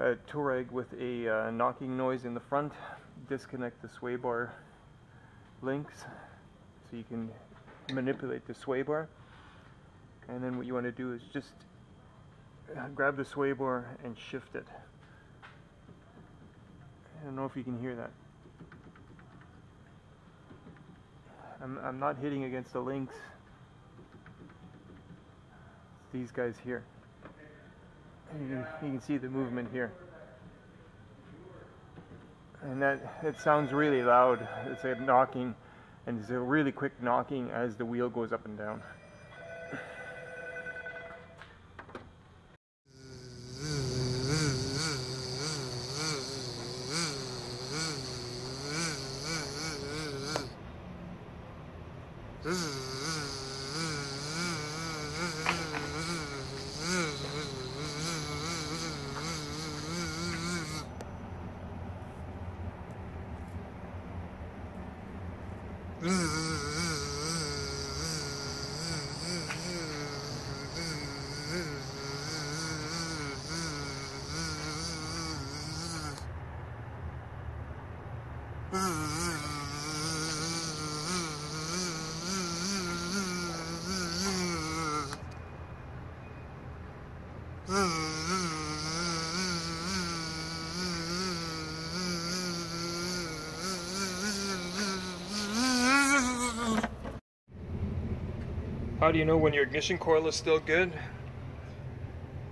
a Touareg with a knocking noise in the front. Disconnect the sway bar links so you can manipulate the sway bar. And then what you want to do is just grab the sway bar and shift it. I don't know if you can hear that. I'm not hitting against the links. It's these guys here. You can see the movement here. And it sounds really loud. It's a knocking, and it's a really quick knocking as the wheel goes up and down. How do you know when your ignition coil is still good?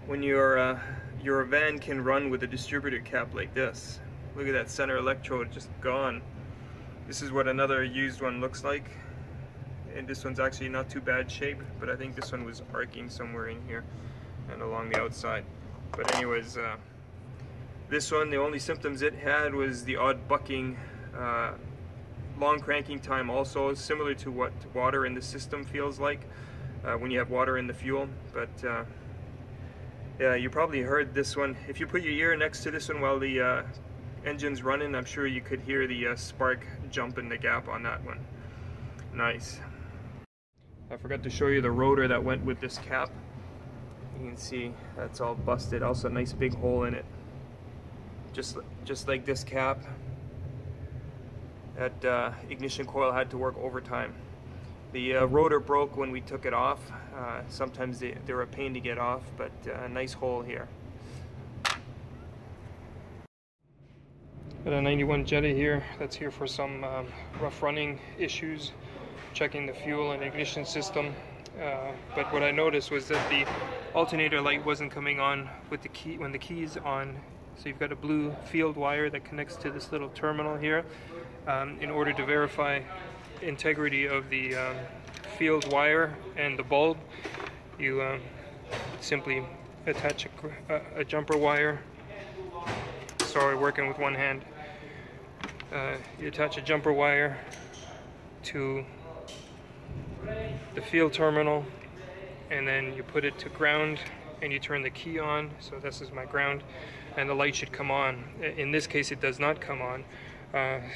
When your van can run with a distributor cap like this. Look at that center electrode just gone. This is what another used one looks like. And this one's actually not too bad shape, but I think this one was arcing somewhere in here and along the outside. But anyways, this one, the only symptoms it had was the odd bucking, long cranking time, also similar to what water in the system feels like when you have water in the fuel. But yeah, you probably heard this one. If you put your ear next to this one while the engine's running, I'm sure you could hear the spark jump in the gap on that one. Nice. I forgot to show you the rotor that went with this cap. You can see that's all busted. Also a nice big hole in it, just like this cap. That ignition coil had to work overtime. The rotor broke when we took it off. Sometimes they're a pain to get off, but a nice hole here. Got a 91 Jetta here that's here for some rough running issues, checking the fuel and ignition system. But what I noticed was that the alternator light wasn't coming on with the key when the key's on. So you've got a blue field wire that connects to this little terminal here. In order to verify integrity of the field wire and the bulb, you simply attach a jumper wire. Sorry, working with one hand. You attach a jumper wire to the field terminal, and then you put it to ground and you turn the key on. So this is my ground, and the light should come on. In this case it does not come on.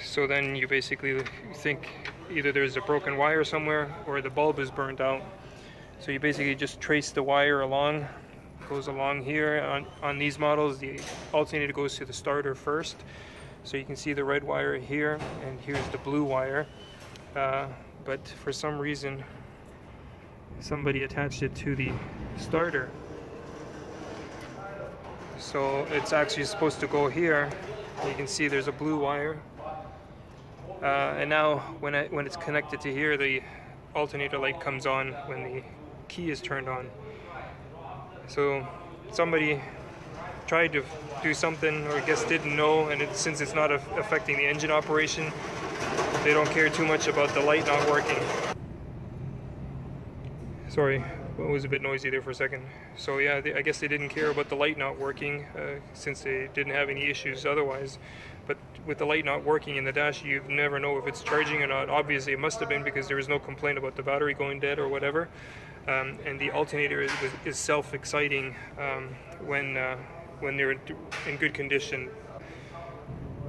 So then you basically think either there's a broken wire somewhere or the bulb is burned out. So you basically just trace the wire along, goes along here. On these models, the alternator goes to the starter first. So you can see the red wire here, and here's the blue wire. But for some reason, somebody attached it to the starter. So it's actually supposed to go here. You can see there's a blue wire, and now when it's connected to here, the alternator light comes on when the key is turned on. So somebody tried to do something, or I guess didn't know, and since it's not affecting the engine operation, they don't care too much about the light not working. Sorry, it was a bit noisy there for a second. So yeah, I guess they didn't care about the light not working since they didn't have any issues otherwise. But with the light not working in the dash, you never know if it's charging or not. Obviously it must have been, because there was no complaint about the battery going dead or whatever. And the alternator is self-exciting when they're in good condition.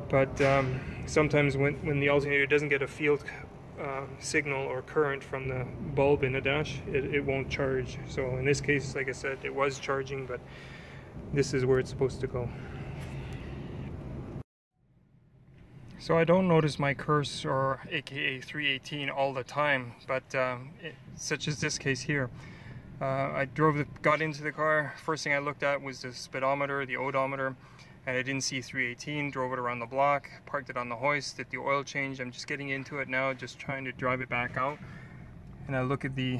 But sometimes when the alternator doesn't get a field signal or current from the bulb in the dash, it won't charge. So in this case, like I said, it was charging, but this is where it's supposed to go. So I don't notice my curse, or aka 318, all the time, but such as this case here. I got into the car. First thing I looked at was the speedometer, the odometer, and I didn't see 318. Drove it around the block, parked it on the hoist, did the oil change. I'm just getting into it now, just trying to drive it back out. And I look at the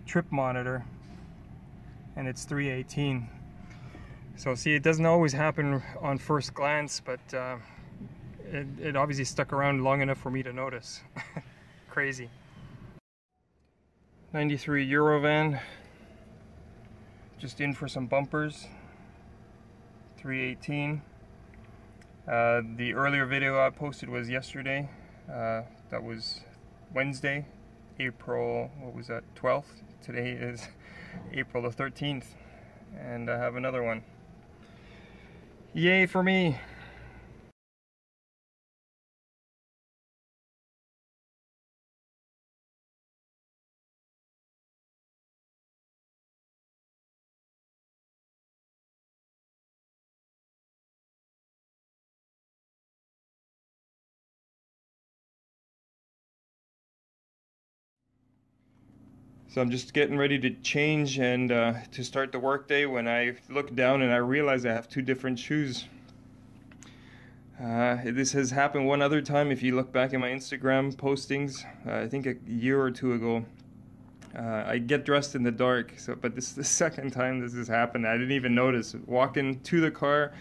trip monitor, and it's 318. So see, it doesn't always happen on first glance, but it obviously stuck around long enough for me to notice. Crazy. 93 Eurovan, just in for some bumpers. 318. The earlier video I posted was yesterday. That was Wednesday, April, what was that, 12th? Today is April the 13th, and I have another one. Yay for me! So I'm just getting ready to change and to start the workday when I look down and I realize I have two different shoes. This has happened one other time. If you look back at my Instagram postings, I think a year or two ago, I get dressed in the dark. But this is the second time this has happened. I didn't even notice. Walking to the car,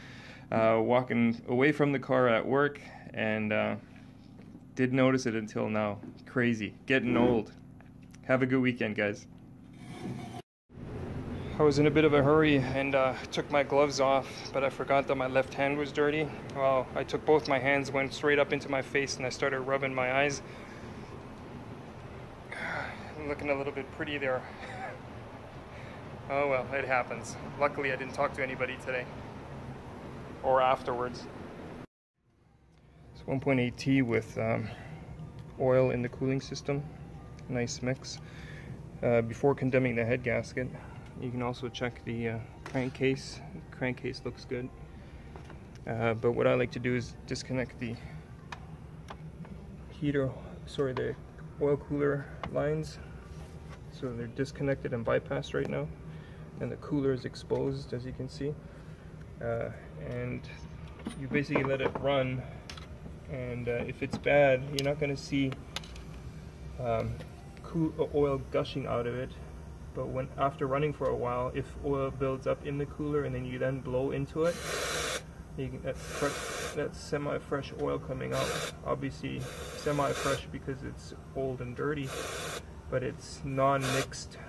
walking away from the car at work, and didn't notice it until now. Crazy. Getting old. Have a good weekend, guys. I was in a bit of a hurry and took my gloves off, but I forgot that my left hand was dirty. Well, I took both my hands, went straight up into my face, and I started rubbing my eyes. I'm looking a little bit pretty there. Oh well, it happens. Luckily I didn't talk to anybody today. Or afterwards. It's 1.8T with oil in the cooling system. Nice mix. Before condemning the head gasket, you can also check the crankcase. The crankcase looks good. But what I like to do is disconnect the the oil cooler lines. So they're disconnected and bypassed right now. And the cooler is exposed, as you can see. And you basically let it run. And if it's bad, you're not going to see oil gushing out of it, but after running for a while, if oil builds up in the cooler and then you then blow into it, you can, that's semi-fresh oil coming out. Obviously semi-fresh because it's old and dirty, but it's non-mixed.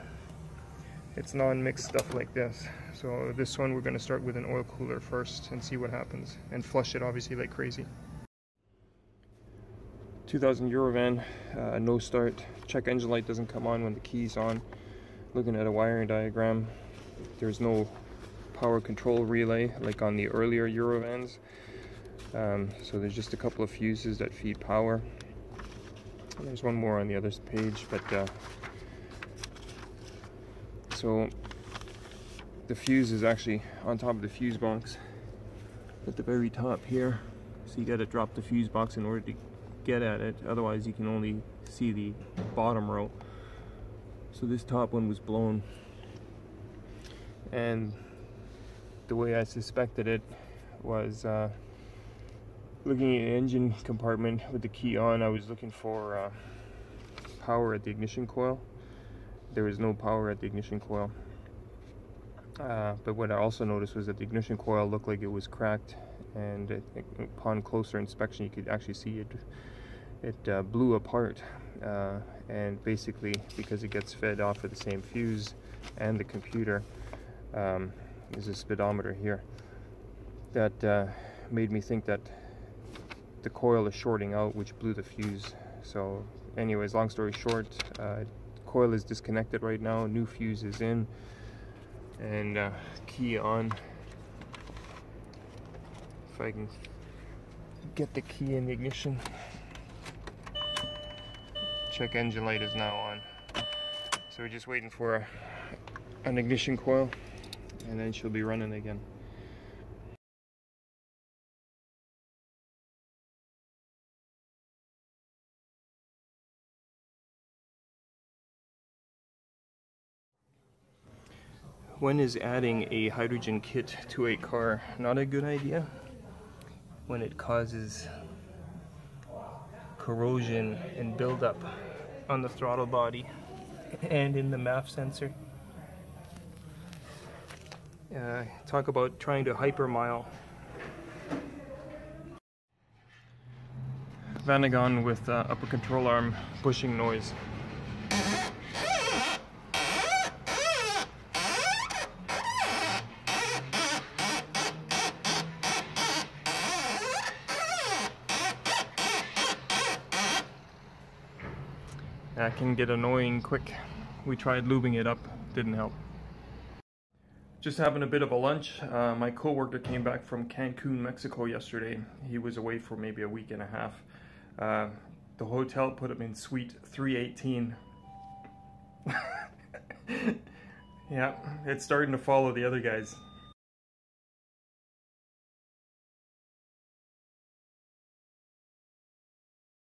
It's non-mixed stuff like this. So this one we're going to start with an oil cooler first and see what happens, and flush it obviously like crazy. 2000 Eurovan, no start. Check engine light doesn't come on when the key's on. Looking at a wiring diagram, there's no power control relay like on the earlier Eurovans. So there's just a couple of fuses that feed power. There's one more on the other page, but so the fuse is actually on top of the fuse box at the very top here. So you got to drop the fuse box in order to get at it, otherwise you can only see the bottom row. So this top one was blown, and the way I suspected it was looking at the engine compartment with the key on. I was looking for power at the ignition coil. There was no power at the ignition coil, but what I also noticed was that the ignition coil looked like it was cracked, and upon closer inspection you could actually see it blew apart, and basically because it gets fed off of the same fuse and the computer, there's a speedometer here that made me think that the coil is shorting out, which blew the fuse. So anyways, long story short, coil is disconnected right now, new fuse is in, and key on. If I can get the key in the ignition. Check engine light is now on. So we're just waiting for an ignition coil, and then she'll be running again. When is adding a hydrogen kit to a car not a good idea? When it causes corrosion and buildup on the throttle body and in the MAF sensor. Talk about trying to hypermile. Vanagon with upper control arm bushing noise. That can get annoying quick. We tried lubing it up, didn't help. Just having a bit of a lunch. My coworker came back from Cancun, Mexico yesterday. He was away for maybe a week and a half. The hotel put him in suite 318. Yeah, it's starting to follow the other guys.